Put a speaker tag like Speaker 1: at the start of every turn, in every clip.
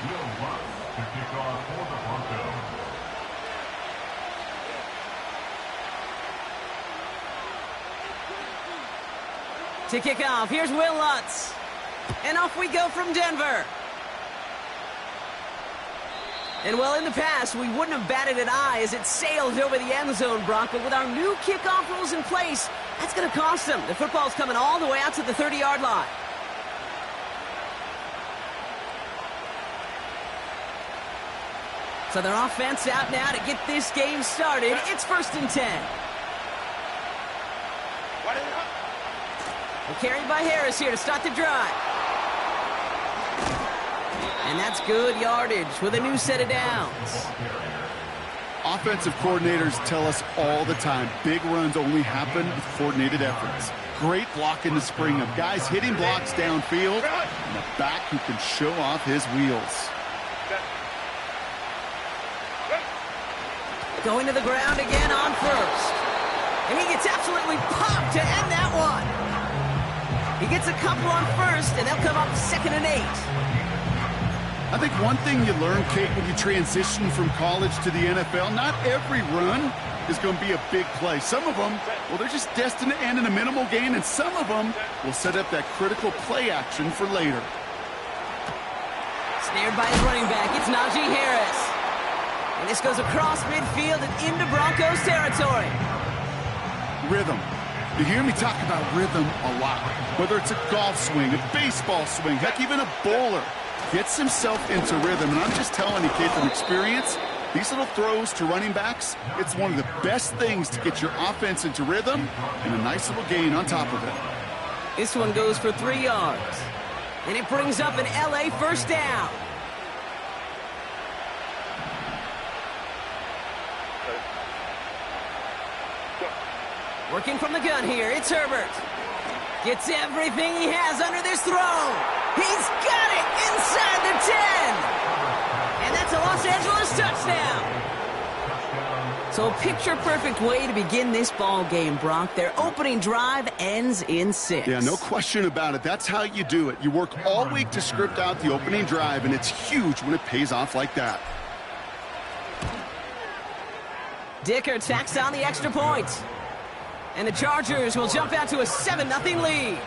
Speaker 1: Will Lutz to kick off for the Broncos.
Speaker 2: To kick off, here's Will Lutz. And off we go from Denver. And well, in the past, we wouldn't have batted an eye as it sailed over the end zone, Brock. But with our new kickoff rules in place, that's going to cost them. The football's coming all the way out to the 30-yard line. So their offense out now to get this game started. It's 1st and 10. Well, carried by Harris here to start the drive. And that's good yardage with a new set of downs.
Speaker 3: Offensive coordinators tell us all the time, big runs only happen with coordinated efforts. Great block in the spring of guys hitting blocks downfield and a back who can show off his wheels.
Speaker 2: Going to the ground again on first. And he gets absolutely popped to end that one. He gets a couple on first, and they'll come up 2nd and 8.
Speaker 3: I think one thing you learn, Kate, when you transition from college to the NFL, not every run is going to be a big play. Some of them, well, they're just destined to end in a minimal gain, and some of them will set up that critical play action for later.
Speaker 2: Snared by his running back, it's Najee Harris. And this goes across midfield and into Broncos territory.
Speaker 3: Rhythm. You hear me talk about rhythm a lot. Whether it's a golf swing, a baseball swing, heck, even a bowler gets himself into rhythm. And I'm just telling you, Kate, from experience, these little throws to running backs, it's one of the best things to get your offense into rhythm and a nice little gain on top of it.
Speaker 2: This one goes for 3 yards. And it brings up an LA first down. Working from the gun here, it's Herbert. Gets everything he has under this throw. He's got it inside the 10. And that's a Los Angeles touchdown. So a picture-perfect way to begin this ball game, Brock. Their opening drive ends in 6.
Speaker 3: Yeah, no question about it. That's how you do it. You work all week to script out the opening drive, and it's huge when it pays off like that.
Speaker 2: Dicker tacks on the extra point. And the Chargers will jump out to a 7-0 lead.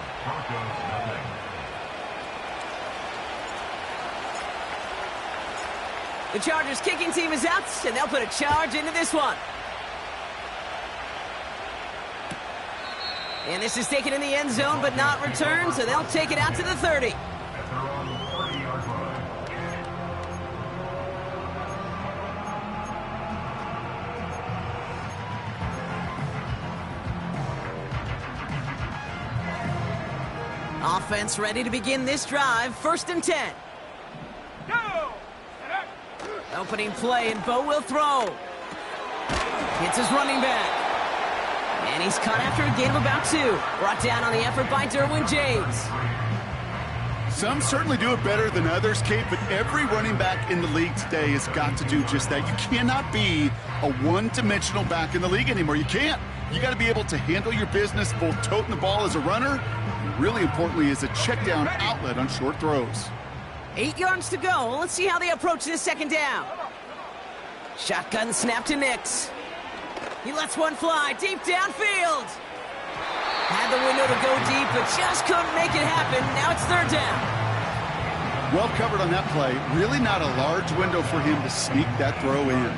Speaker 2: The Chargers kicking team is out, and they'll put a charge into this one. And this is taken in the end zone, but not returned, so they'll take it out to the 30. Offense ready to begin this drive. 1st and 10. Opening play, and Bo will throw. Hits his running back. And he's caught after a gain of about 2. Brought down on the effort by Derwin James.
Speaker 3: Some certainly do it better than others, Kate, but every running back in the league today has got to do just that. You cannot be a one-dimensional back in the league anymore. You can't. You got to be able to handle your business, both toting the ball as a runner, and really importantly as a check-down outlet on short throws.
Speaker 2: 8 yards to go. Let's see how they approach this 2nd down. Shotgun snap to Nix. He lets one fly deep downfield. Had the window to go deep, but just couldn't make it happen. Now it's 3rd down.
Speaker 3: Well covered on that play. Really not a large window for him to sneak that throw in.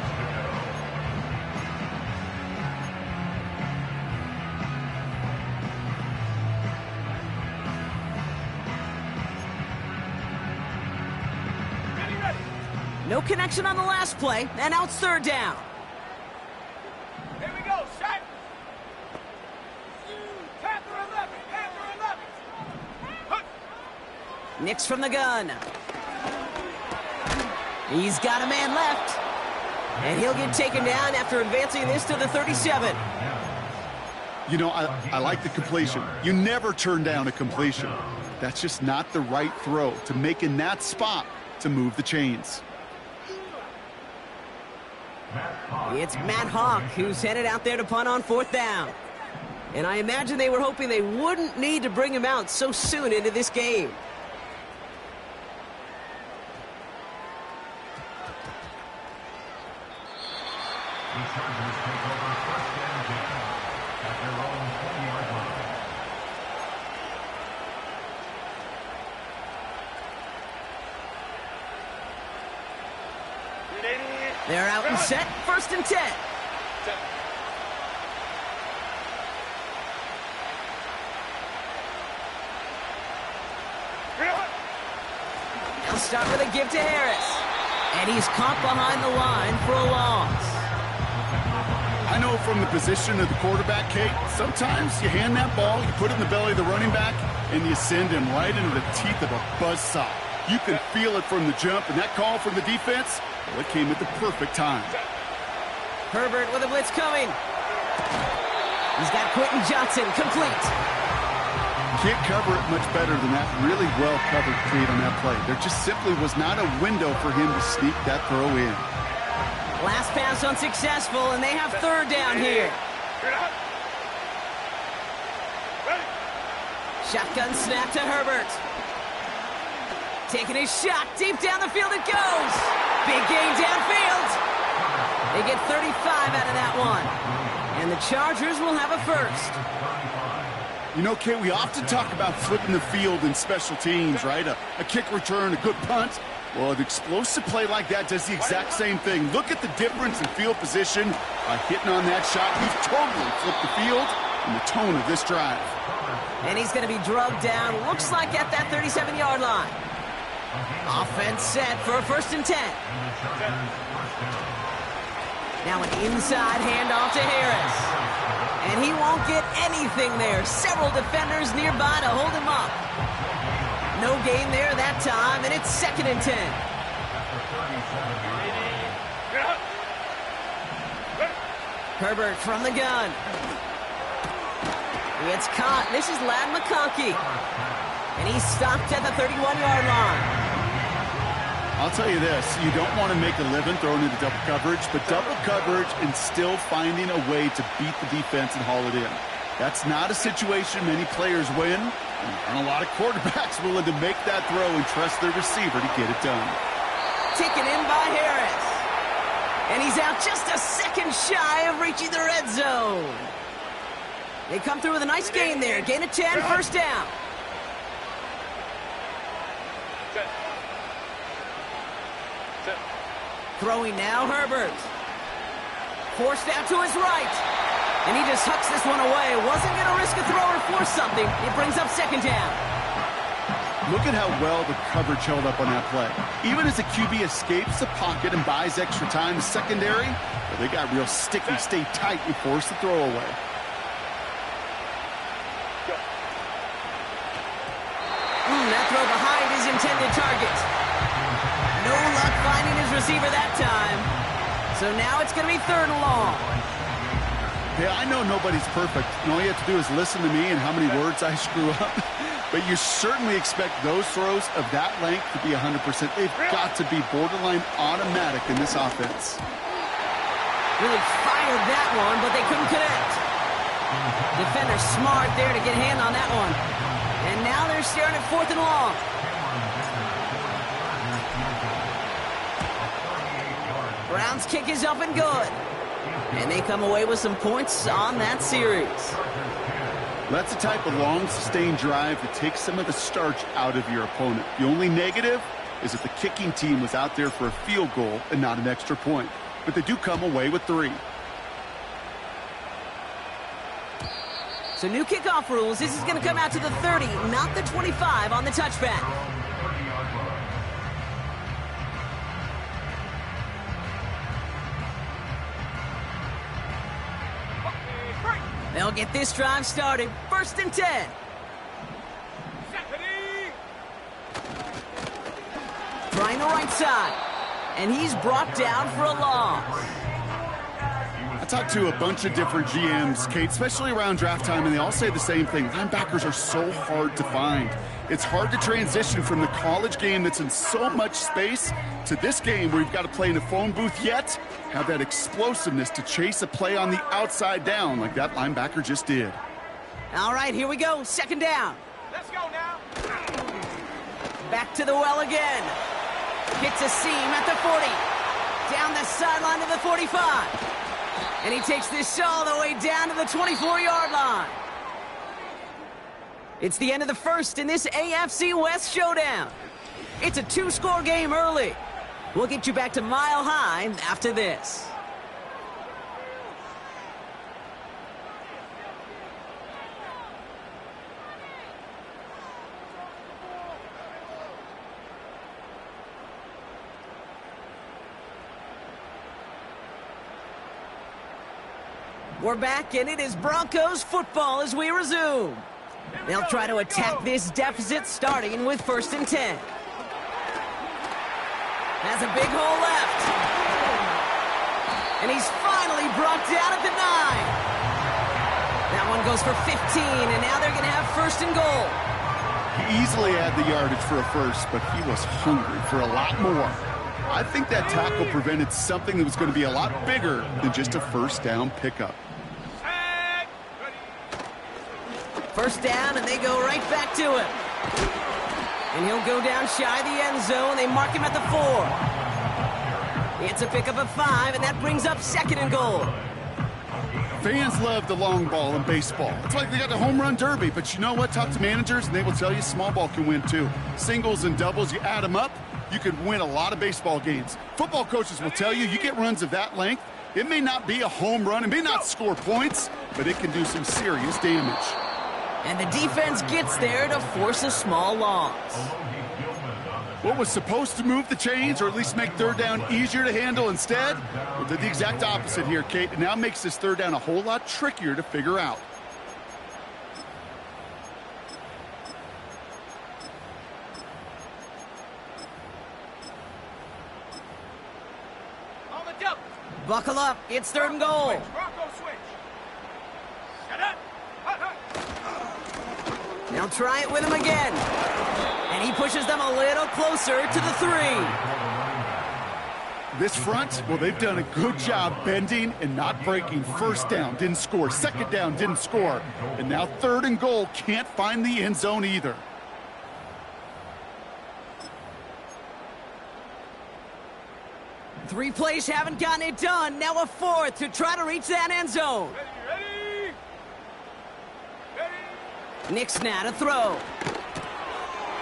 Speaker 2: No connection on the last play, and now it's 3rd down.
Speaker 4: Here we go, shot. Panther 11.
Speaker 2: Nix from the gun. He's got a man left. And he'll get taken down after advancing this to the 37.
Speaker 3: You know, I like the completion. You never turn down a completion. That's just not the right throw to make in that spot to move the chains.
Speaker 2: It's Matt Hawk who's headed out there to punt on 4th down. And I imagine they were hoping they wouldn't need to bring him out so soon into this game.
Speaker 1: Chargers take over first and 10 at their own 20-yard line.
Speaker 2: They're out and set. First and 10. They'll start with a give to Harris. And he's caught behind the line for a loss.
Speaker 3: I know from the position of the quarterback, Kate, sometimes you hand that ball, you put it in the belly of the running back, and you send him right into the teeth of a buzzsaw. You can feel it from the jump, and that call from the defense, well, it came at the perfect time.
Speaker 2: Herbert with a blitz coming. He's got Quentin Johnson complete.
Speaker 3: Can't cover it much better than that. Really well covered, Kate, on that play. There just simply was not a window for him to sneak that throw in.
Speaker 2: Last pass unsuccessful, and they have third down here. Shotgun snap to Herbert. Taking his shot, deep down the field it goes. Big gain downfield. They get 35 out of that one. And the Chargers will have a first.
Speaker 3: You know, Kate, we often talk about flipping the field in special teams, right? A kick return, a good punt. Well, an explosive play like that does the exact same thing. Look at the difference in field position. By hitting on that shot, he's totally flipped the field and the tone of this drive.
Speaker 2: And he's going to be drugged down, looks like at that 37-yard line. Offense set for a first and 10. Now an inside handoff to Harris. And he won't get anything there. Several defenders nearby to hold him up. No gain there that time, and it's second and 10. Herbert from the gun. It's caught. This is Ladd McConkey. And he's stopped at the 31-yard line.
Speaker 3: I'll tell you this, you don't want to make a living throwing into double coverage, but double coverage and still finding a way to beat the defense and haul it in. That's not a situation many players win, and there aren't a lot of quarterbacks willing to make that throw and trust their receiver to get it done.
Speaker 2: Taken in by Harris. And he's out just a second shy of reaching the red zone. They come through with a nice gain there. Gain of 10, first down. Throwing now, Herbert. Forced out to his right. And he just hucks this one away. Wasn't going to risk a throw or force something. It brings up second down.
Speaker 3: Look at how well the coverage held up on that play. Even as the QB escapes the pocket and buys extra time, secondary, well, they got real sticky, stay tight, and force the throw away.
Speaker 2: That throw behind his intended target. No luck finding his receiver that time. So now it's going to be third and long.
Speaker 3: Hey, I know nobody's perfect, and all you have to do is listen to me and how many words I screw up. But you certainly expect those throws of that length to be 100%. They've got to be borderline automatic in this offense.
Speaker 2: Really fired that one, but they couldn't connect. Defender smart there to get a hand on that one. And now they're staring at fourth and long. Brown's kick is up and good. And they come away with some points on that series.
Speaker 3: That's the type of long, sustained drive that takes some of the starch out of your opponent. The only negative is that the kicking team was out there for a field goal and not an extra point. But they do come away with 3.
Speaker 2: So new kickoff rules. This is going to come out to the 30, not the 25 on the touchback. They'll get this drive started. First and 10. Trying the right side. And he's brought down for a loss.
Speaker 3: I talked to a bunch of different GMs, Kate, especially around draft time, and they all say the same thing. Linebackers are so hard to find. It's hard to transition from the college game that's in so much space to this game where you've got to play in a phone booth, yet have that explosiveness to chase a play on the outside down like that linebacker just did.
Speaker 2: All right, here we go. Second down.
Speaker 4: Let's go now.
Speaker 2: Back to the well again. Hits a seam at the 40. Down the sideline to the 45. And he takes this all the way down to the 24-yard line. It's the end of the first in this AFC West showdown. It's a two-score game early. We'll get you back to Mile High after this. We're back, and it is Broncos football as we resume. They'll try to attack this deficit starting with 1st and 10. Has a big hole left. And he's finally brought down at the 9. That one goes for 15, and now they're going to have 1st and goal.
Speaker 3: He easily had the yardage for a first, but he was hungry for a lot more. I think that tackle prevented something that was going to be a lot bigger than just a first down pickup.
Speaker 2: First down, and they go right back to him. And he'll go down shy of the end zone. They mark him at the 4. It's a pickup of 5, and that brings up 2nd and goal.
Speaker 3: Fans love the long ball in baseball. It's like they got the home run derby, but you know what? Talk to managers, and they will tell you small ball can win too. Singles and doubles, you add them up, you could win a lot of baseball games. Football coaches will tell you, you get runs of that length, it may not be a home run, it may not score points, but it can do some serious damage.
Speaker 2: And the defense gets there to force a small loss.
Speaker 3: What was supposed to move the chains, or at least make 3rd down easier to handle instead, well, did the exact opposite here, Kate. It now makes this 3rd down a whole lot trickier to figure out.
Speaker 4: On the jump.
Speaker 2: Buckle up, it's 3rd and goal.
Speaker 4: Bronco switch. Shut up. Hut, hut.
Speaker 2: They'll try it with him again. And he pushes them a little closer to the 3.
Speaker 3: This front, well, they've done a good job bending and not breaking. First down, didn't score. Second down, didn't score. And now 3rd and goal, can't find the end zone either.
Speaker 2: Three plays haven't gotten it done. Now a 4th to try to reach that end zone.
Speaker 4: Ready?
Speaker 2: Nix now to throw.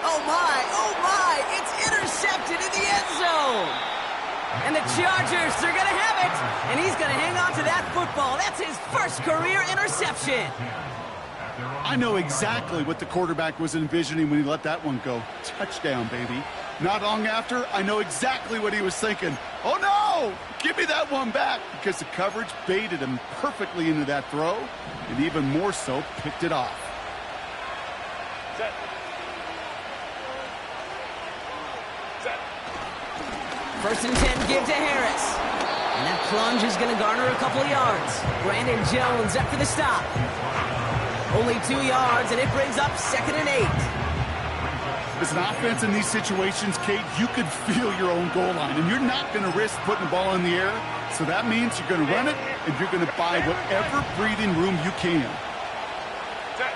Speaker 2: Oh my, it's intercepted in the end zone. And the Chargers are going to have it. And he's going to hang on to that football. That's his first career interception.
Speaker 3: I know exactly what the quarterback was envisioning when he let that one go. Touchdown, baby. Not long after, I know exactly what he was thinking. Oh no, give me that one back, because the coverage baited him perfectly into that throw, and even more so, picked it off.
Speaker 4: Set.
Speaker 2: 1st and 10, give to Harris. And that plunge is going to garner a couple of yards. Brandon Jones up for the stop. Only 2 yards, and it brings up 2nd and 8.
Speaker 3: As an offense in these situations, Kate, you could feel your own goal line, and you're not going to risk putting the ball in the air. So that means you're going to run it, and you're going to buy whatever breathing room you can.
Speaker 4: Set.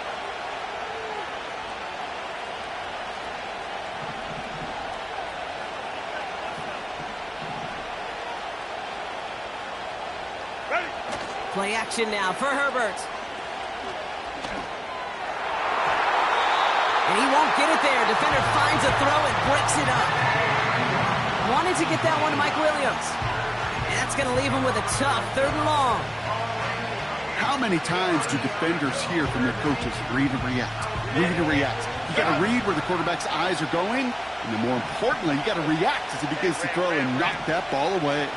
Speaker 4: Ready.
Speaker 2: Play action now for Herbert. And he won't get it there. Defender finds a throw and breaks it up. Wanted to get that one to Mike Williams. And that's going to leave him with a tough 3rd and long.
Speaker 3: How many times do defenders hear from their coaches, read and react, read and react? You got to read where the quarterback's eyes are going, and then more importantly, you got to react as he begins to throw and knock that ball away.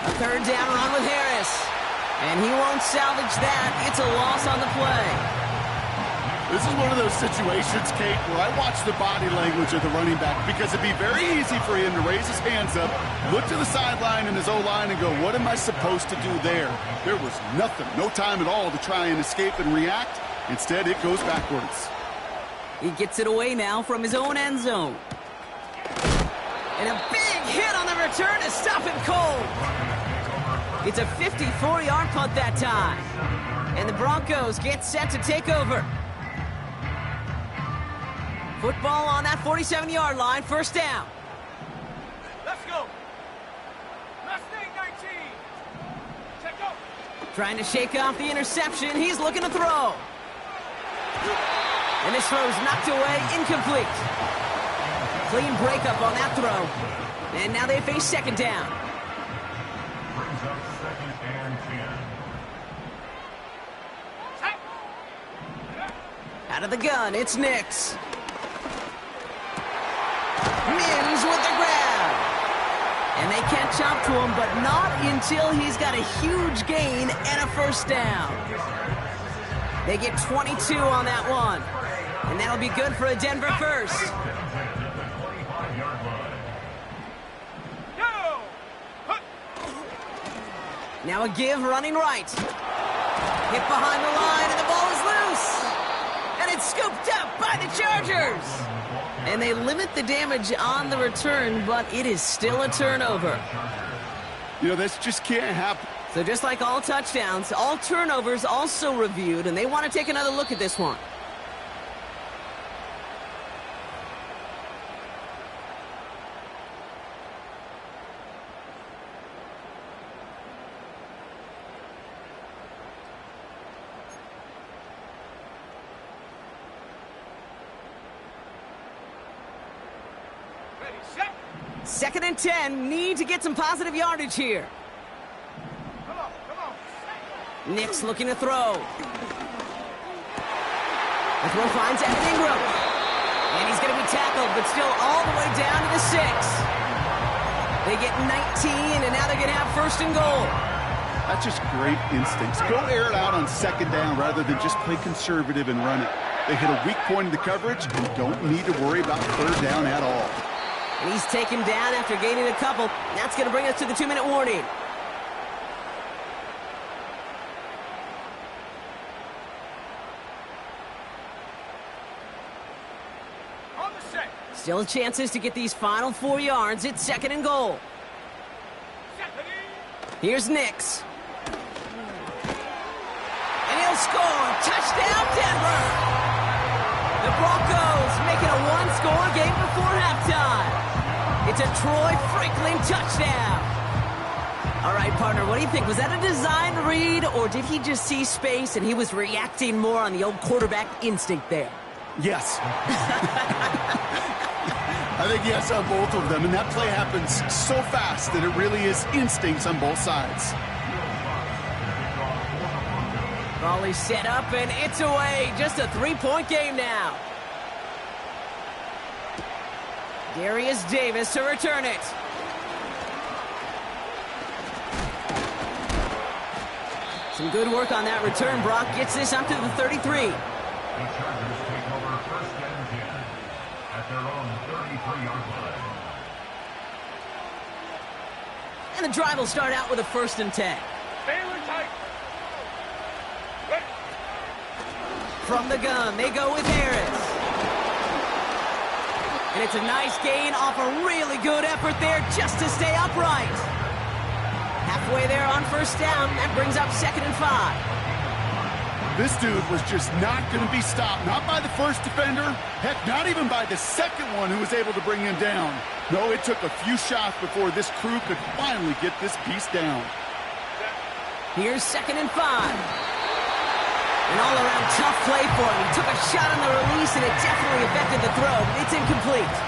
Speaker 2: A 3rd down run with Harris. And he won't salvage that. It's a loss on the play.
Speaker 3: This is one of those situations, Kate, where I watch the body language of the running back, because it'd be very easy for him to raise his hands up, look to the sideline and his O-line and go, what am I supposed to do there? There was nothing, no time at all to try and escape and react. Instead, it goes backwards.
Speaker 2: He gets it away now from his own end zone. And a big hit on the return to stop him cold. It's a 54-yard punt that time. And the Broncos get set to take over. Football on that 47-yard line, 1st down.
Speaker 4: go. Mustang 19. Check go.
Speaker 2: Trying to shake off the interception. He's looking to throw. And this throw's knocked away, incomplete. Clean breakup on that throw. And now they face second down.
Speaker 1: Brings up 2nd and 10.
Speaker 2: Out of the gun, it's Nix. Mims with the grab. And they catch up to him, but not until he's got a huge gain and a first down. They get 22 on that one. And that'll be good for a Denver first.
Speaker 4: Go.
Speaker 2: Now a give running right. Hit behind the line and the ball is loose. And it's scooped up by the Chargers. And they limit the damage on the return, but it is still a turnover.
Speaker 3: You know, this just can't happen.
Speaker 2: So just like all touchdowns, all turnovers also reviewed, and they want to take another look at this one.
Speaker 4: Ready, set.
Speaker 2: 2nd and 10, need to get some positive yardage here.
Speaker 4: Come on, come on.
Speaker 2: Nix looking to throw. The throw finds Evan Ingram. And he's going to be tackled, but still all the way down to the 6. They get 19, and now they're going to have 1st and goal.
Speaker 3: That's just great instincts. Go air it out on 2nd down rather than just play conservative and run it. They hit a weak point in the coverage and don't need to worry about 3rd down at all.
Speaker 2: And he's taken down after gaining a couple. That's going to bring us to the 2-minute warning.
Speaker 4: On the set.
Speaker 2: Still chances to get these final 4 yards. It's 2nd and goal.
Speaker 4: Set.
Speaker 2: Here's Nix. And he'll score. Touchdown, Denver. The Broncos making a one-score game before halftime. It's a Troy Franklin touchdown. All right, partner, what do you think? Was that a design read, or did he just see space and he was reacting more on the old quarterback instinct there?
Speaker 3: Yes. I think yes on both of them, and that play happens so fast that it really is instincts on both sides.
Speaker 2: Raleigh set up, and it's away. Just a 3-point game now. Darius Davis to return it. Some good work on that return. Brock gets this up to the 33.
Speaker 1: The Chargers take over 1st and 10 at their own 33-yard line.
Speaker 2: And the drive will start out with a 1st and 10.
Speaker 4: Baylor tight. Ready.
Speaker 2: From the gun, they go with Harris. And it's a nice gain off a really good effort there just to stay upright. Halfway there on 1st down, that brings up 2nd and 5.
Speaker 3: This dude was just not going to be stopped, not by the first defender, heck, not even by the second one who was able to bring him down. No, it took a few shots before this crew could finally get this piece down.
Speaker 2: Here's 2nd and 5. An all-around tough play for him. He took a shot on the release, and it definitely affected the throw, but it's incomplete.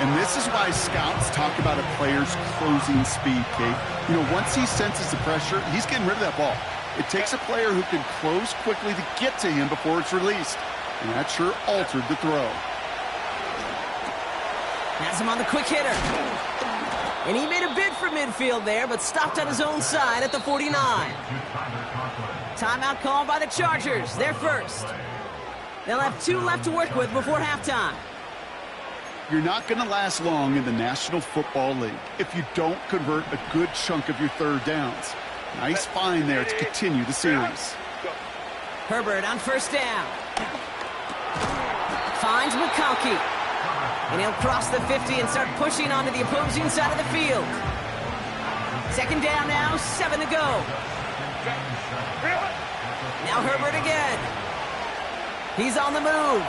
Speaker 3: And this is why scouts talk about a player's closing speed, Kate. You know, once he senses the pressure, he's getting rid of that ball. It takes a player who can close quickly to get to him before it's released. And that sure altered the throw.
Speaker 2: Has him on the quick hitter. And he made a bid for midfield there, but stopped on his own side at the 49. Timeout called by the Chargers. They're first. They'll have 2 left to work with before halftime.
Speaker 3: You're not going to last long in the National Football League if you don't convert a good chunk of your 3rd downs. Nice find there to continue the series.
Speaker 2: Herbert on 1st down. Finds McConkey. And he'll cross the 50 and start pushing onto the opposing side of the field. 2nd down now, 7 to go. Now Herbert again. He's on the move.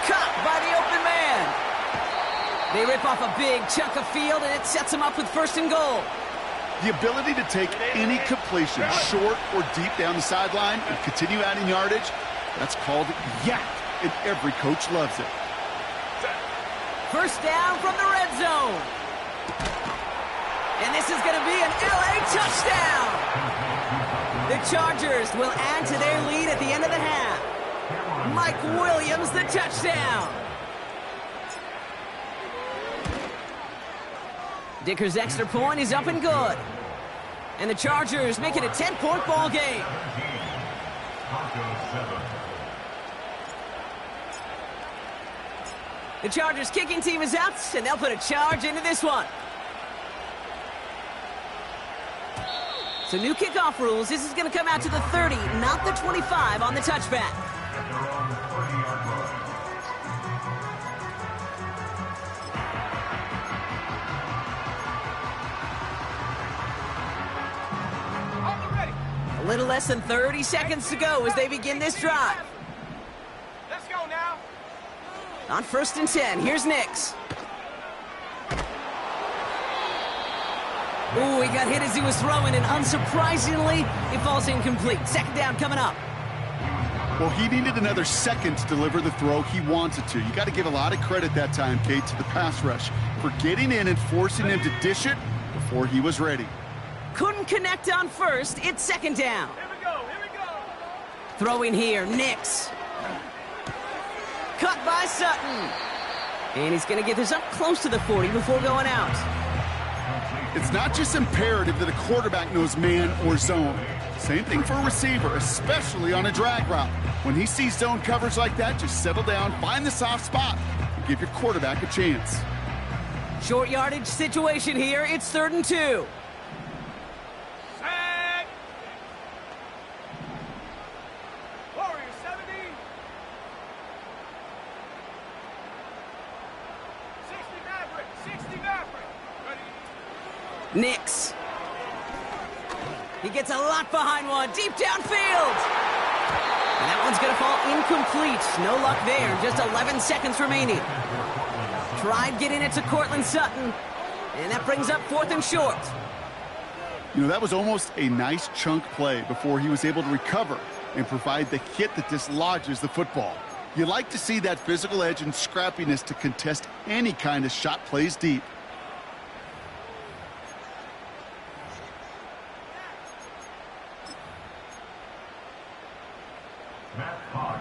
Speaker 2: Caught by the open man. They rip off a big chunk of field, and it sets them up with 1st and goal.
Speaker 3: The ability to take any completion, short or deep down the sideline, and continue adding yardage, that's called yak, and every coach loves it.
Speaker 2: 1st down from the red zone. And this is going to be an LA touchdown. The Chargers will add to their lead at the end of the half. Mike Williams, the touchdown. Dicker's extra point is up and good. And the Chargers make it a 10-point ball game. The Chargers kicking team is out, and they'll put a charge into this one. So new kickoff rules. This is going to come out to the 30, not the 25 on the touchback. A little less than 30 seconds to go as they begin this drive.
Speaker 4: Let's go now.
Speaker 2: On 1st and 10, here's Nix. Ooh, he got hit as he was throwing, and unsurprisingly, it falls incomplete. 2nd down coming up.
Speaker 3: Well, he needed another second to deliver the throw he wanted to. You got to give a lot of credit that time, Kate, to the pass rush for getting in and forcing him to dish it before he was ready.
Speaker 2: Couldn't connect on 1st. It's 2nd down.
Speaker 4: Here we go. Here we go.
Speaker 2: Throwing here, Nix. Cut by Sutton. And he's going to get this up close to the 40 before going out.
Speaker 3: It's not just imperative that a quarterback knows man or zone. Same thing for a receiver, especially on a drag route. When he sees zone coverage like that, just settle down, find the soft spot, and give your quarterback a chance.
Speaker 2: Short yardage situation here. It's 3rd and 2.
Speaker 4: Set. Warriors 70. 60 Maverick. 60 Maverick. Ready.
Speaker 2: Nix. He gets a lot behind one, deep downfield. And that one's going to fall incomplete. No luck there, just 11 seconds remaining. Tried getting it to Cortland Sutton, and that brings up 4th and short.
Speaker 3: You know, that was almost a nice chunk play before he was able to recover and provide the hit that dislodges the football. You like to see that physical edge and scrappiness to contest any kind of shot plays deep.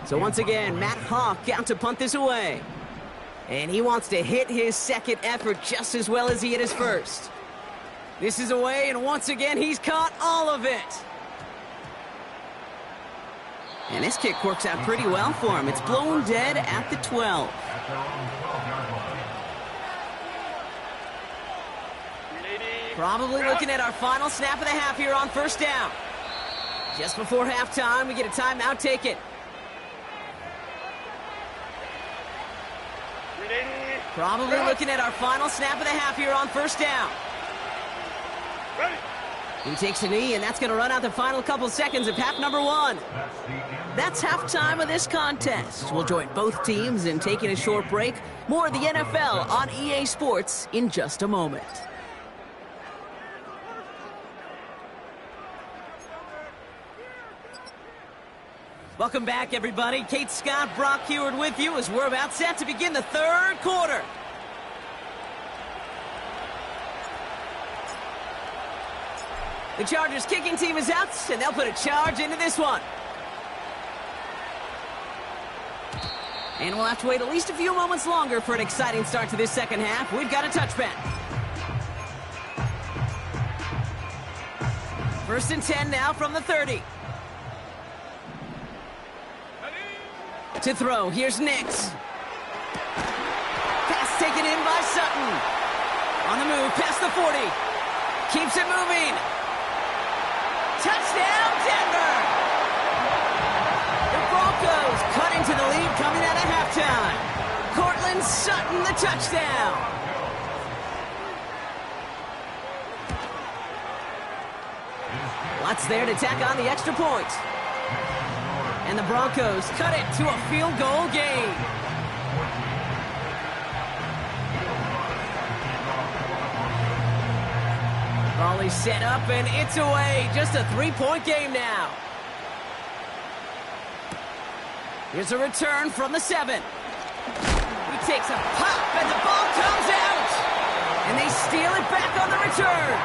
Speaker 2: So once again, Matt Hawk out to punt this away. And he wants to hit his 2nd effort just as well as he hit his 1st. This is away, and once again, he's caught all of it. And this kick works out pretty well for him. It's blown dead at the 12. Probably looking at our final snap of the half here on 1st down. Just before halftime, we get a timeout taken. Probably looking at our final snap of the half here on 1st down.
Speaker 4: Ready.
Speaker 2: He takes a knee, and that's going to run out the final couple seconds of half number 1. That's halftime of this contest. We'll join both teams in taking a short break. More of the NFL on EA Sports in just a moment. Welcome back, everybody. Kate Scott, Brock Heward with you as we're about set to begin the 3rd quarter. The Chargers kicking team is out, and they'll put a charge into this one. And we'll have to wait at least a few moments longer for an exciting start to this 2nd half. We've got a touchback. 1st and 10 now from the 30. To throw, here's Nix. Pass taken in by Sutton. On the move, past the 40. Keeps it moving. Touchdown, Denver! The Broncos cut into the lead coming out of halftime. Cortland Sutton, the touchdown. Lots there to tack on the extra point. And the Broncos cut it to a field goal game. Volley set up, and it's away. Just a three-point game now. Here's a return from the 7. He takes a pop, and the ball comes out. And they steal it back on the return.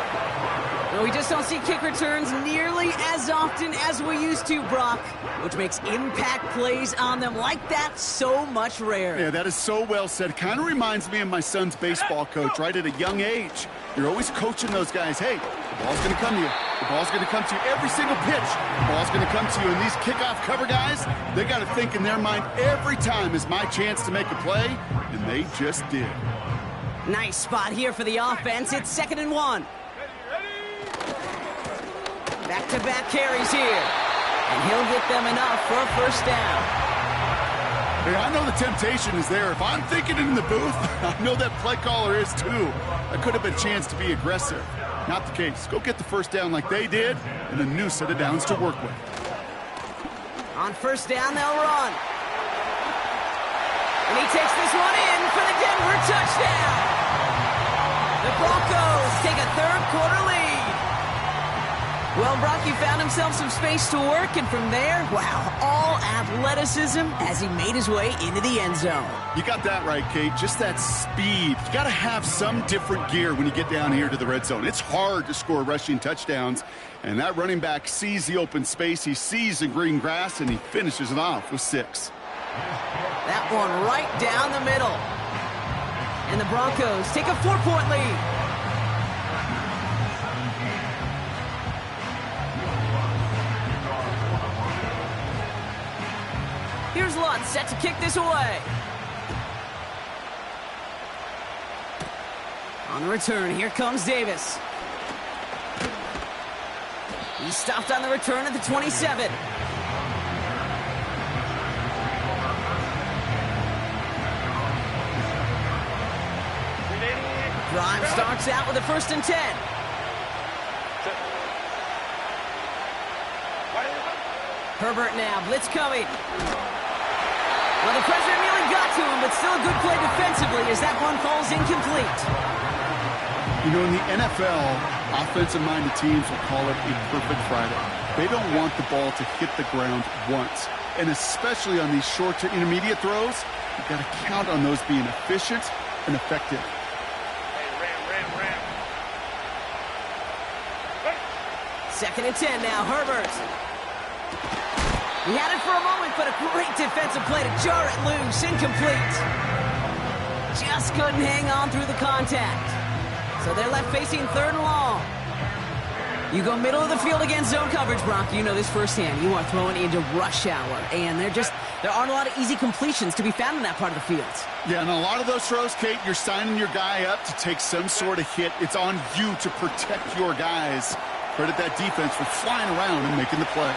Speaker 2: Well, we just don't see kick returns nearly as often as we used to, Brock, which makes impact plays on them like that so much rarer.
Speaker 3: Yeah, that is so well said. Kind of reminds me of my son's baseball coach, right? At a young age, you're always coaching those guys. Hey, the ball's going to come to you. The ball's going to come to you every single pitch. The ball's going to come to you. And these kickoff cover guys, they got to think in their mind every time is my chance to make a play, and they just did.
Speaker 2: Nice spot here for the offense. It's 2nd and 1. Back-to-back carries here. And he'll get them enough for a first down.
Speaker 3: Hey, I know the temptation is there. If I'm thinking it in the booth, I know that play caller is too. That could have been a chance to be aggressive. Not the case. Go get the first down like they did, and a new set of downs to work with.
Speaker 2: On first down, they'll run. And he takes this one in for the Denver touchdown. The Broncos take a third-quarter lead. Well, Brock, he found himself some space to work, and from there, wow, all athleticism as he made his way into the end zone.
Speaker 3: You got that right, Kate. Just that speed. You got to have some different gear when you get down here to the red zone. It's hard to score rushing touchdowns, and that running back sees the open space, he sees the green grass, and he finishes it off with 6.
Speaker 2: That one right down the middle. And the Broncos take a 4-point lead. Here's Lutz set to kick this away. On the return, here comes Davis. He stopped on the return at the 27. Drive starts out with a 1st and 10. Herbert now, blitz coming. Well, the pressure nearly got to him, but still a good play defensively as that one falls incomplete.
Speaker 3: You know, in the NFL, offensive-minded teams will call it a perfect Friday. They don't want the ball to hit the ground once. And especially on these short to intermediate throws, you've got to count on those being efficient and effective.
Speaker 4: Ram.
Speaker 2: 2nd and 10 now, Herbert. He had it for a moment, but a great defensive play to jar it loose. Incomplete. Just couldn't hang on through the contact. So they're left facing 3rd and long. You go middle of the field against zone coverage, Brock. You know this firsthand. You are throwing into rush hour, and there aren't a lot of easy completions to be found in that part of the field.
Speaker 3: Yeah, and a lot of those throws, Kate, you're signing your guy up to take some sort of hit. It's on you to protect your guys. Credit that defense for flying around and making the play.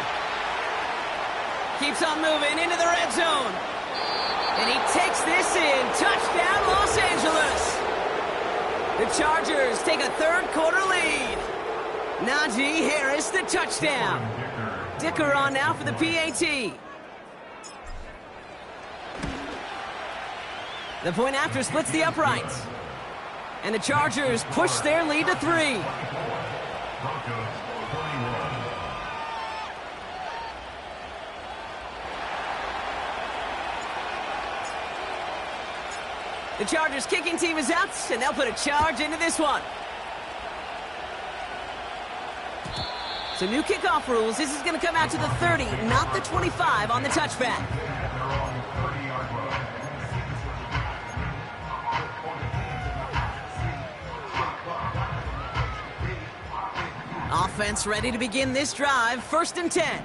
Speaker 2: Keeps on moving into the red zone. And he takes this in. Touchdown, Los Angeles. The Chargers take a third-quarter lead. Najee Harris, the touchdown. Dicker on now for the PAT. The point after splits the uprights. And the Chargers push their lead to 3. The Chargers kicking team is out, and they'll put a charge into this one. So new kickoff rules. This is going to come out to the 30, not the 25 on the touchback. Offense ready to begin this drive. 1st and 10.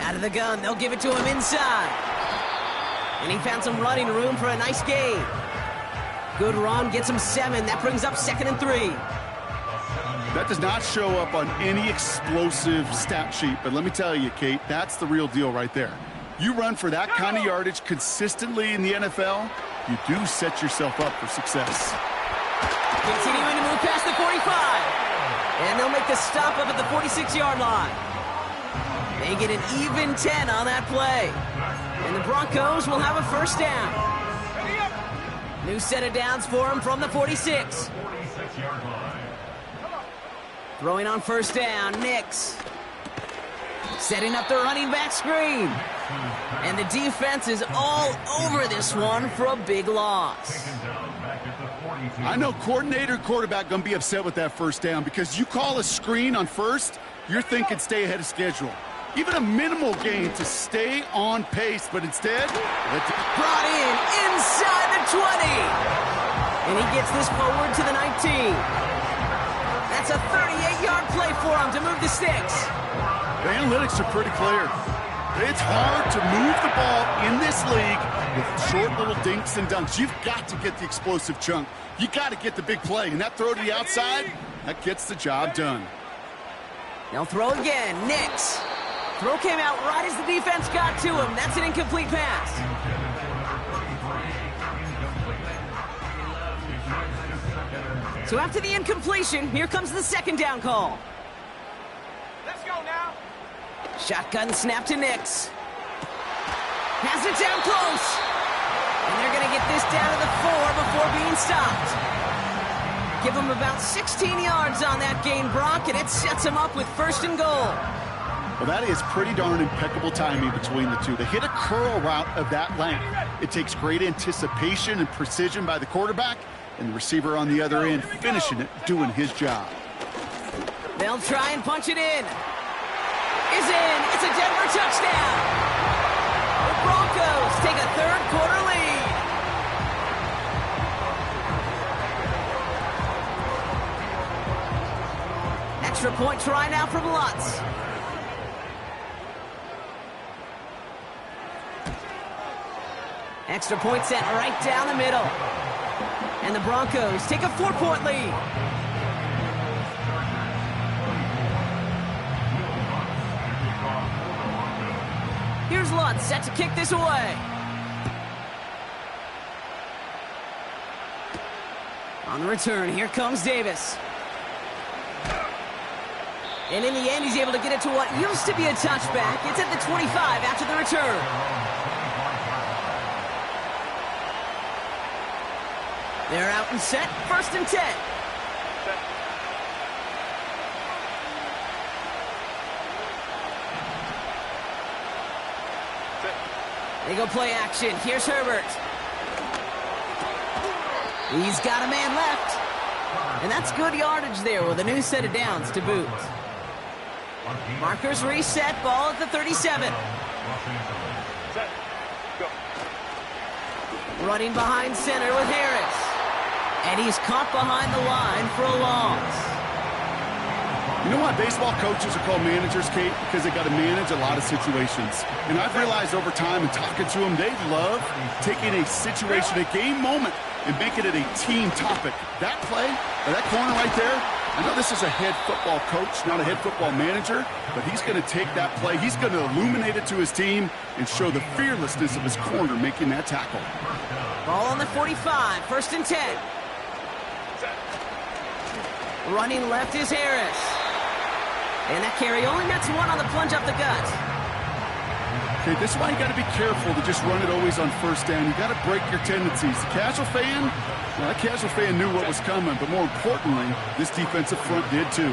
Speaker 2: Out of the gun, they'll give it to him inside. And he found some running room for a nice gain. Good run, gets him 7. That brings up 2nd and 3.
Speaker 3: That does not show up on any explosive stat sheet, but let me tell you, Kate, that's the real deal right there. You run for that kind of yardage consistently in the NFL, you do set yourself up for success.
Speaker 2: Continuing to move past the 45. And they'll make the stop up at the 46-yard line. They get an even 10 on that play. And the Broncos will have a first down. New set of downs for him from the 46.
Speaker 1: 46-yard line.
Speaker 2: Throwing on first down, Nix. Setting up the running back screen. And the defense is all over this one for a big loss.
Speaker 3: I know coordinator, quarterback going to be upset with that first down because you call a screen on first, you're thinking stay ahead of schedule. Even a minimal gain to stay on pace, but instead,
Speaker 2: brought in inside the 20. And he gets this forward to the 19. That's a 38-yard play for him to move the sticks.
Speaker 3: The analytics are pretty clear. It's hard to move the ball in this league with short little dinks and dunks. You've got to get the explosive chunk. You got to get the big play, and that throw to the outside, that gets the job done.
Speaker 2: They'll throw again. Nix. Throw came out right as the defense got to him. That's an incomplete pass. So after the incompletion, here comes the second down call.
Speaker 4: Let's go now.
Speaker 2: Shotgun snap to Nix. Has it down close. And they're going to get this down to the 4 before being stopped. Give them about 16 yards on that gain, Brock, and it sets them up with first and goal.
Speaker 3: Well, that is pretty darn impeccable timing between the two. They hit a curl route of that length. It takes great anticipation and precision by the quarterback, and the receiver on the other end finishing it, doing his job.
Speaker 2: They'll try and punch it in. Is in. It's a Denver touchdown. The Broncos take a third-quarter lead. Extra point try now from Lutz. Extra point set right down the middle. And the Broncos take a 4-point lead. Here's Lutz set to kick this away. On the return, here comes Davis. And in the end, he's able to get it to what used to be a touchback. It's at the 25 after the return. They're out and set, first and 10. They go play action. Here's Herbert. He's got a man left. And that's good yardage there with a new set of downs to boot. Markers reset, ball at the 37. Running behind center with Harris. And he's caught behind the line for a loss.
Speaker 3: You know why baseball coaches are called managers, Kate? Because they got to manage a lot of situations. And I've realized over time and talking to them, they love taking a situation, a game moment, and making it a team topic. That play, or that corner right there, I know this is a head football coach, not a head football manager, but he's going to take that play, he's going to illuminate it to his team and show the fearlessness of his corner making that tackle.
Speaker 2: Ball on the 45, first and 10. Running left is Harris. And that carry only nets one on the plunge up the gut.
Speaker 3: Okay, this is why you got to be careful to just run it always on first down. You got to break your tendencies. The casual fan, well, that casual fan knew what was coming, but more importantly, this defensive front did too.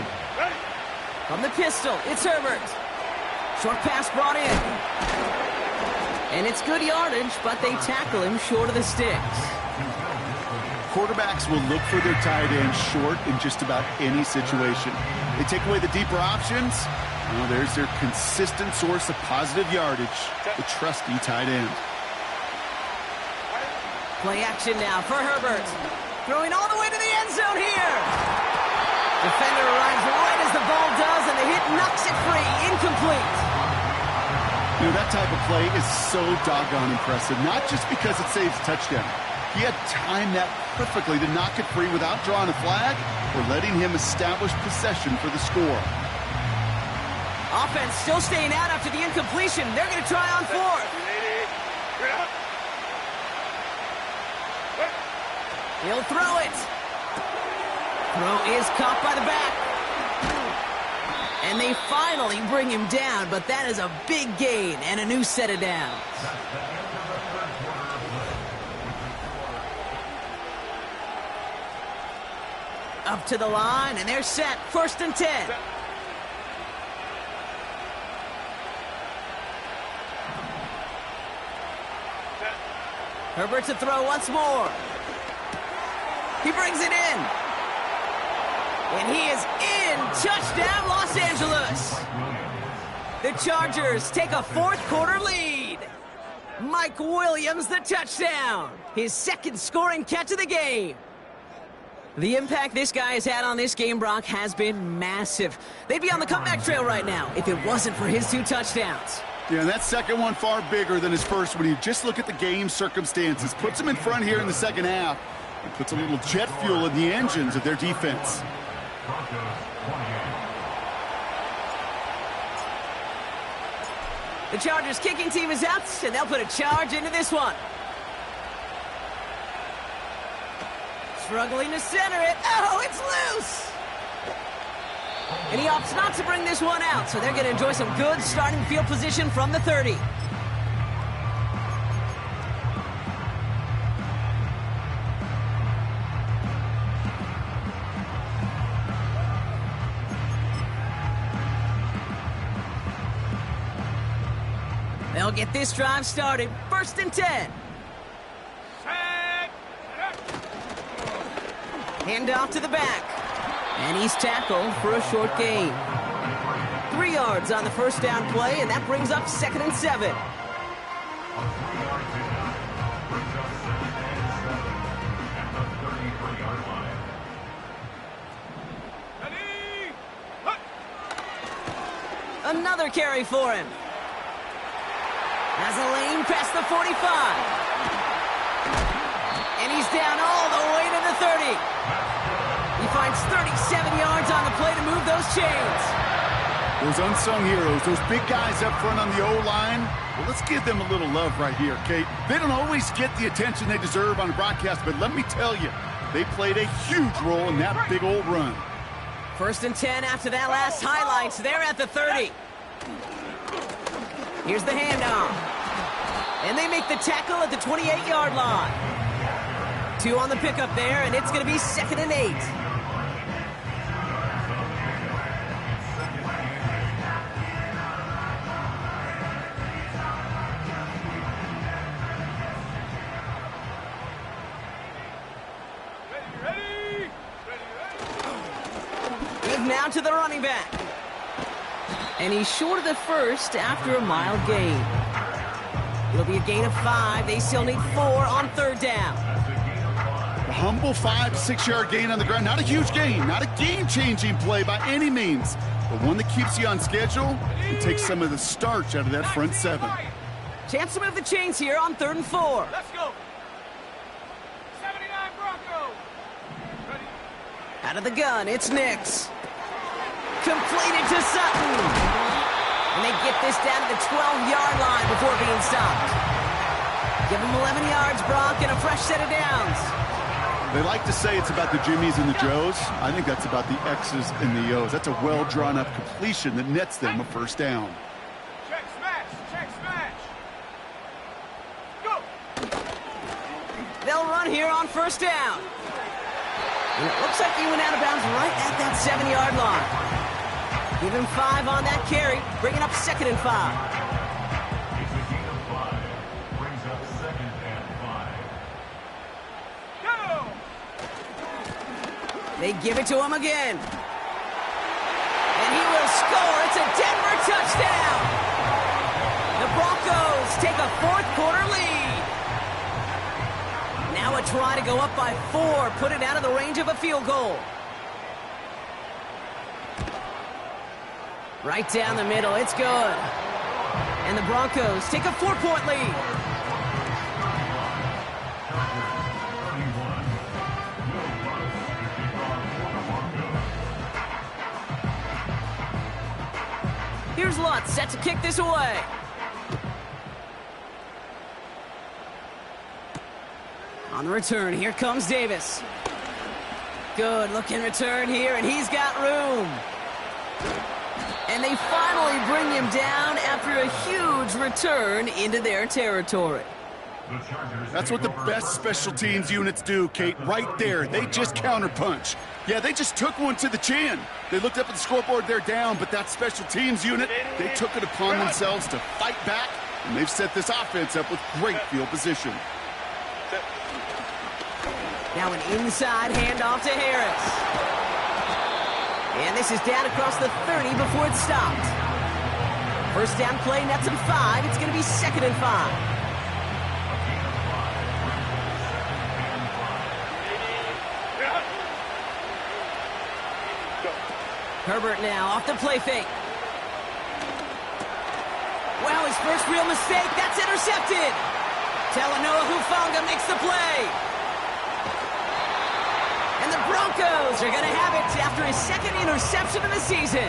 Speaker 2: From the pistol, it's Herbert. Short pass brought in. And it's good yardage, but they tackle him short of the sticks.
Speaker 3: Quarterbacks will look for their tight end short in just about any situation. They take away the deeper options. Well, there's their consistent source of positive yardage, the trusty tight end.
Speaker 2: Play action now for Herbert. Throwing all the way to the end zone here. Defender arrives right as the ball does, and the hit knocks it free. Incomplete.
Speaker 3: You know, that type of play is so doggone impressive, not just because it saves a touchdown. He had timed that perfectly to knock it free without drawing a flag or letting him establish possession for the score.
Speaker 2: Offense still staying out after the incompletion. They're going to try on fourth. He'll throw it. Throw is caught by the back. And they finally bring him down, but that is a big gain and a new set of downs. Up to the line, and they're set. 1st and 10. Herbert to throw once more. He brings it in. And he is in. Touchdown, Los Angeles. The Chargers take a 4th quarter lead. Mike Williams, the touchdown. His 2nd scoring catch of the game. The impact this guy has had on this game, Brock, has been massive. They'd be on the comeback trail right now if it wasn't for his 2 touchdowns.
Speaker 3: Yeah, and that second one far bigger than his first when you just look at the game circumstances. Puts him in front here in the second half. And puts a little jet fuel in the engines of their defense.
Speaker 2: The Chargers kicking team is out, and they'll put a charge into this one. Struggling to center it. Oh, it's loose! And he opts not to bring this one out, so they're going to enjoy some good starting field position from the 30. They'll get this drive started. 1st and 10. Hand off to the back. And he's tackled for a short gain. 3 yards on the 1st down play, and that brings up 2nd and 7. Another carry for him. Has a lane past the 45. And he's down all the way to the 30. He finds 37 yards on the play to move those chains.
Speaker 3: Those unsung heroes, those big guys up front on the O-line, well, let's give them a little love right here, Kate. They don't always get the attention they deserve on the broadcast, but let me tell you, they played a huge role in that big old run.
Speaker 2: 1st and 10 after that last highlights. They're at the 30. Here's the handoff. And they make the tackle at the 28-yard line. 2 on the pickup there, and it's going to be 2nd and 8. Give now to the running back. And he's short of the 1st after a mild gain. It'll be a gain of 5. They still need 4 on 3rd down.
Speaker 3: A humble 5 to 6 yard gain on the ground. Not a huge gain, not a game-changing play by any means, but one that keeps you on schedule and takes some of the starch out of that front 7.
Speaker 2: Chance to move the chains here on 3rd and 4.
Speaker 4: Let's go. 79 Broncos. Ready.
Speaker 2: Out of the gun, it's Nix. Completed to Sutton. And they get this down to the 12-yard line before being stopped. Give them 11 yards, Brock, and a fresh set of downs.
Speaker 3: They like to say it's about the Jimmies and the Joes. I think that's about the X's and the O's. That's a well-drawn-up completion that nets them a 1st down.
Speaker 4: Check smash. Check smash. Go.
Speaker 2: They'll run here on 1st down. And it looks like he went out of bounds right at that 7-yard line. Give him 5 on that carry, bringing up 2nd and 5.
Speaker 1: It's a gain of 5. Brings up 2nd and 5.
Speaker 4: Go.
Speaker 2: They give it to him again. And he will score. It's a Denver touchdown. The Broncos take a 4th quarter lead. Now a try to go up by 4, put it out of the range of a field goal. Right down the middle, it's good. And the Broncos take a 4-point lead. Here's Lutz set to kick this away. On the return, here comes Davis. Good looking return here, and he's got room. And they finally bring him down after a huge return into their territory.
Speaker 3: That's what the best special teams units do, Kate. Right there, they just counterpunch. Yeah, they just took one to the chin. They looked up at the scoreboard, they're down, but that special teams unit, they took it upon themselves to fight back, and they've set this offense up with great field position.
Speaker 2: Now an inside handoff to Harris. And this is down across the 30 before it's stopped. First down play, nets him 5. It's going to be 2nd and 5. Herbert now off the play fake. Well, his first real mistake. That's intercepted. Talanoa Hufanga makes the play. And the Broncos are going to have it after his 2nd interception of the season.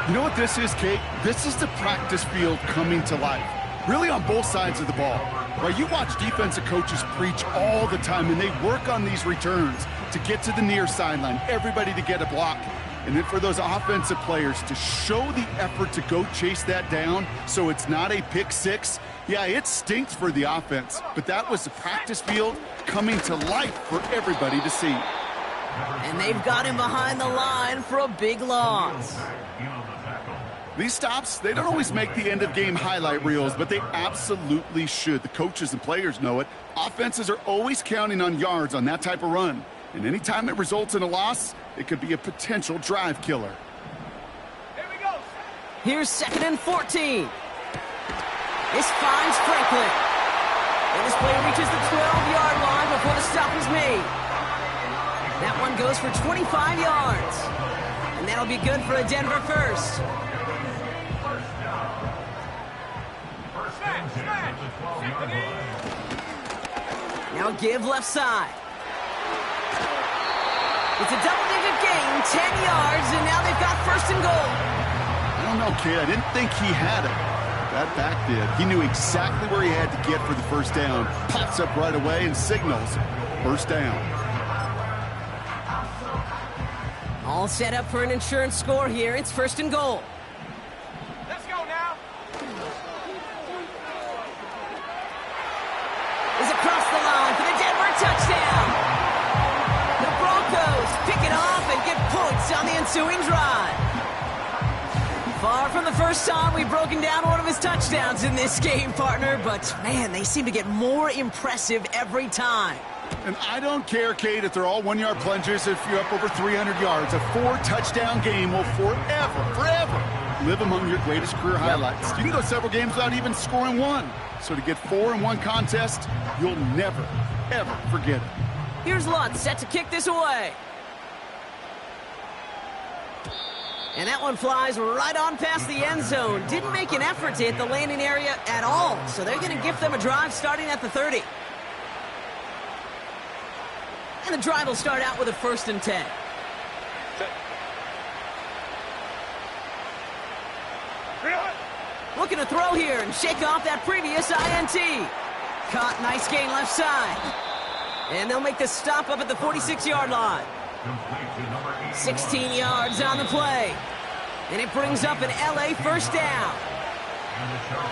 Speaker 3: You know what this is, Kate? This is the practice field coming to life. Really on both sides of the ball. Right, you watch defensive coaches preach all the time, and they work on these returns to get to the near sideline, everybody to get a block. And then for those offensive players to show the effort to go chase that down so it's not a pick six, yeah, it stinks for the offense. But that was the practice field coming to life for everybody to see.
Speaker 2: And they've got him behind the line for a big loss.
Speaker 3: These stops, they don't always make the end-of-game highlight reels, but they absolutely should. The coaches and players know it. Offenses are always counting on yards on that type of run. And anytime it results in a loss, it could be a potential drive killer.
Speaker 4: Here we go.
Speaker 2: Here's 2nd and 14. This finds Franklin. And this play reaches the 12-yard line before the stop is made. That one goes for 25 yards. And that'll be good for a Denver first. Now give left side. It's a double-digit gain, 10 yards, and now they've got 1st and goal.
Speaker 3: I don't know, kid. I didn't think he had it. That back did. He knew exactly where he had to get for the first down. Pops up right away and signals 1st down.
Speaker 2: All set up for an insurance score here. It's 1st and goal.
Speaker 4: Let's go now.
Speaker 2: Is across the line for the Denver touchdown. The Broncos pick it off and get points on the ensuing drive. Far from the first time we've broken down one of his touchdowns in this game, partner, but man, they seem to get more impressive every time.
Speaker 3: And I don't care, Kate, if they're all 1-yard plungers, if you're up over 300 yards. A 4-touchdown game will forever live among your greatest career highlights. You can go several games without even scoring one. So to get 4 in one contest, you'll never, ever forget it.
Speaker 2: Here's Lutz set to kick this away. And that one flies right on past the end zone. Didn't make an effort to hit the landing area at all. So they're going to give them a drive starting at the 30. And the drive will start out with a 1st and 10. Looking to throw here and shake off that previous INT. Caught, nice gain left side. And they'll make the stop up at the 46-yard line. 16 yards on the play. And it brings up an LA 1st down.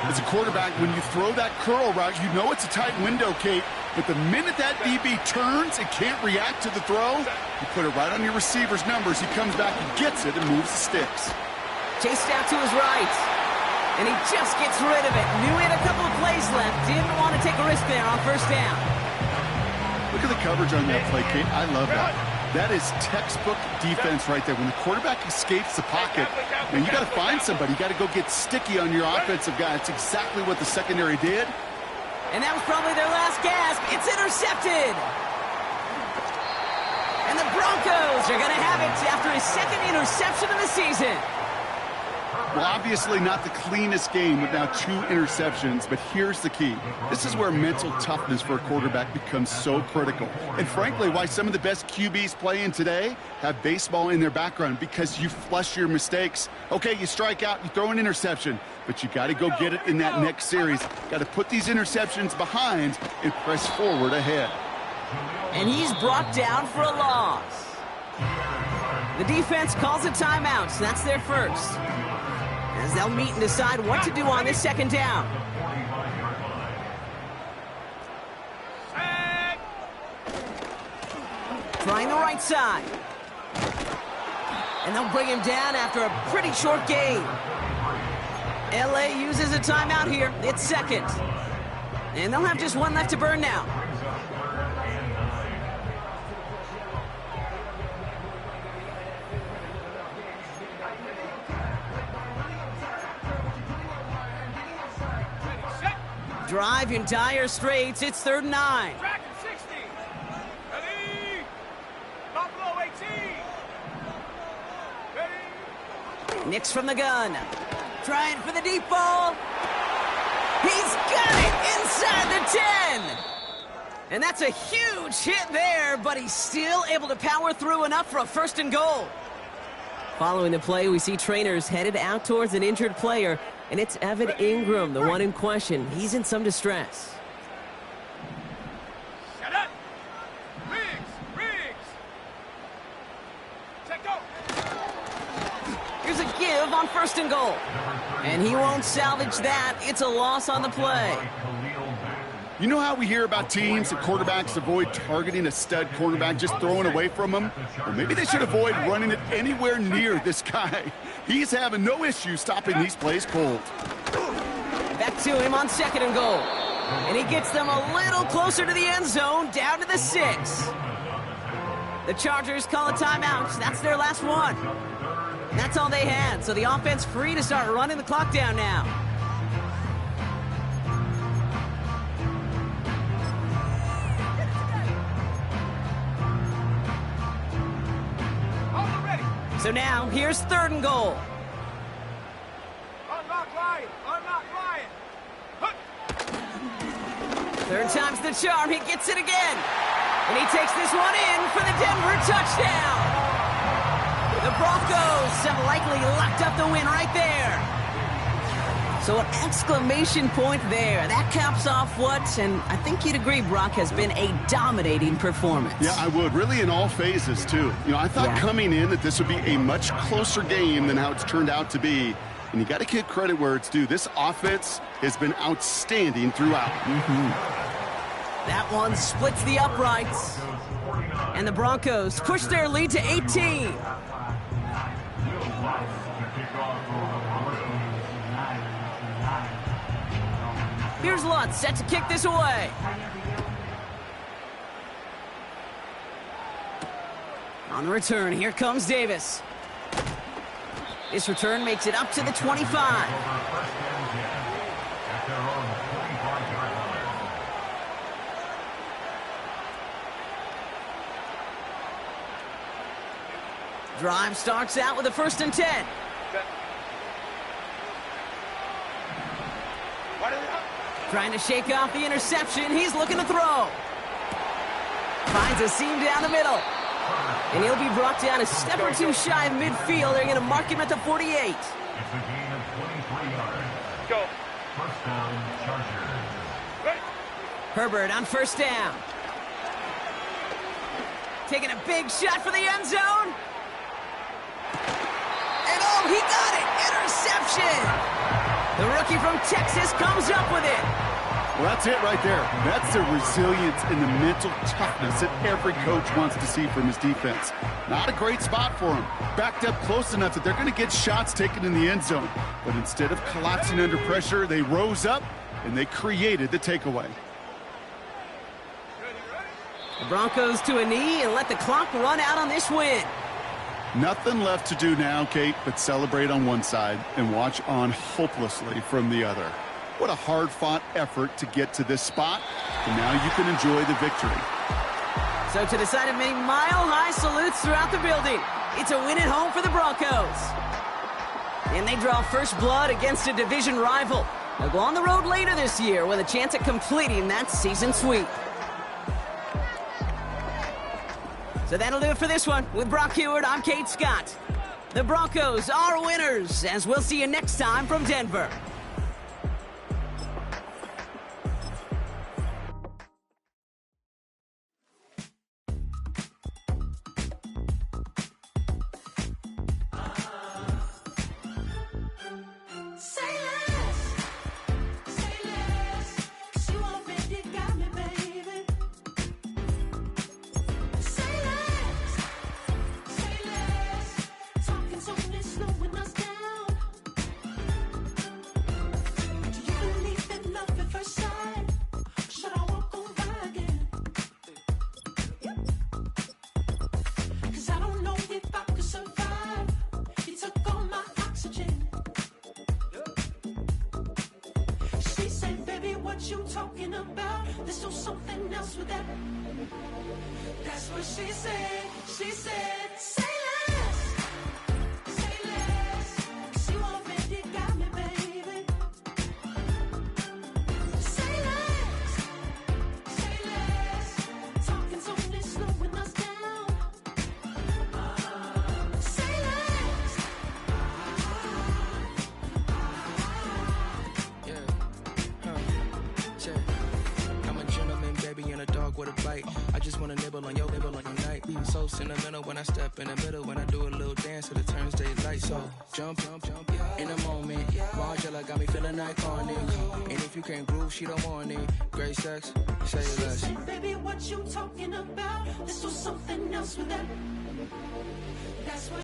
Speaker 3: As a quarterback, when you throw that curl route, you know it's a tight window, Kate. But the minute that DB turns and can't react to the throw, you put it right on your receiver's numbers. He comes back and gets it and moves the sticks.
Speaker 2: Chased out to his right. And he just gets rid of it. Knew he had a couple of plays left. Didn't want to take a risk there on 1st down.
Speaker 3: Look at the coverage on that play, Kate. I love that. That is textbook defense right there. When the quarterback escapes the pocket, man, you got to find somebody. You got to go get sticky on your offensive guy. It's exactly what the secondary did.
Speaker 2: And that was probably their last gasp. It's intercepted. And the Broncos are going to have it after his 2nd interception of the season.
Speaker 3: Well, obviously not the cleanest game with now 2 interceptions, but here's the key. This is where mental toughness for a quarterback becomes so critical. And frankly, why some of the best QBs playing today have baseball in their background, because you flush your mistakes. Okay, you strike out, you throw an interception, but you got to go get it in that next series. Got to put these interceptions behind and press forward ahead.
Speaker 2: And he's brought down for a loss. The defense calls a timeout. So that's their first. As they'll meet and decide what to do on this second down. Trying the right side. And they'll bring him down after a pretty short gain. LA uses a timeout here. It's second. And they'll have just one left to burn now. Drive in dire straits. It's 3rd and 9.
Speaker 4: Track and 60. Ready? Buffalo 18. Ready?
Speaker 2: Nix from the gun. Trying for the deep ball. He's got it inside the 10. And that's a huge hit there, but he's still able to power through enough for a 1st and goal. Following the play, we see trainers headed out towards an injured player, and it's Evan Ingram, the one in question. He's in some distress.
Speaker 4: Shut up. Riggs. Check go.
Speaker 2: Here's a give on 1st and goal. And he won't salvage that. It's a loss on the play.
Speaker 3: You know how we hear about teams and quarterbacks avoid targeting a stud cornerback, just throwing away from him? Well, maybe they should avoid running it anywhere near this guy. He's having no issue stopping these plays cold.
Speaker 2: Back to him on 2nd and goal. And he gets them a little closer to the end zone, down to the 6. The Chargers call a timeout. That's their last one. And that's all they had, so the offense free to start running the clock down now. So now, here's 3rd and goal.
Speaker 4: Unlock Ryan.
Speaker 2: 3rd time's the charm. He gets it again. And he takes this one in for the Denver touchdown. The Broncos have likely locked up the win right there. So an exclamation point there. That caps off what, and I think you'd agree, Brock, has been a dominating performance.
Speaker 3: Yeah, I would. Really in all phases, too. You know, I thought coming in that this would be a much closer game than how it's turned out to be. And you got to give credit where it's due. This offense has been outstanding throughout.
Speaker 2: That one splits the uprights. And the Broncos push their lead to 18. Here's Lutz set to kick this away. On the return, here comes Davis. This return makes it up to the 25. Drive starts out with a 1st and 10. Trying to shake off the interception. He's looking to throw. Finds a seam down the middle. And he'll be brought down a step or two shy of midfield. They're going to mark him at the 48.
Speaker 1: It's a gain of 23 yards.
Speaker 4: Go.
Speaker 1: 1st down, Chargers.
Speaker 4: Ready?
Speaker 2: Herbert on 1st down. Taking a big shot for the end zone. And oh, he got it! Interception! The rookie from Texas comes up with it.
Speaker 3: Well, that's it right there. That's the resilience and the mental toughness that every coach wants to see from his defense. Not a great spot for him. Backed up close enough that they're going to get shots taken in the end zone. But instead of collapsing under pressure, they rose up and they created the takeaway.
Speaker 2: The Broncos to a knee and let the clock run out on this win.
Speaker 3: Nothing left to do now, Kate, but celebrate on one side and watch on hopelessly from the other. What a hard-fought effort to get to this spot, and now you can enjoy the victory.
Speaker 2: So to the side of many mile-high salutes throughout the building, it's a win at home for the Broncos. And they draw first blood against a division rival. They'll go on the road later this year with a chance at completing that season sweep. So that'll do it for this one. With Brock Huard, I'm Kate Scott. The Broncos are winners, as we'll see you next time from Denver.
Speaker 5: you talking about? Let's do something else with that. That's what she said. She said, say less. Say less. 'Cause you already got me, baby. Say less. Say less. Talking's only slowing us down. Say less.
Speaker 6: Yeah. I'm a gentleman, baby, and a dog with a bite. I just wanna nibble on your night. So sentimental when I step in the middle. When I do a little dance till it turns daylight. So jump, in a moment. Margella got me feeling iconic. And if you can't groove, she don't want it. Great sex, say less.
Speaker 5: She said, baby, what you talking about? Let's do something else with that.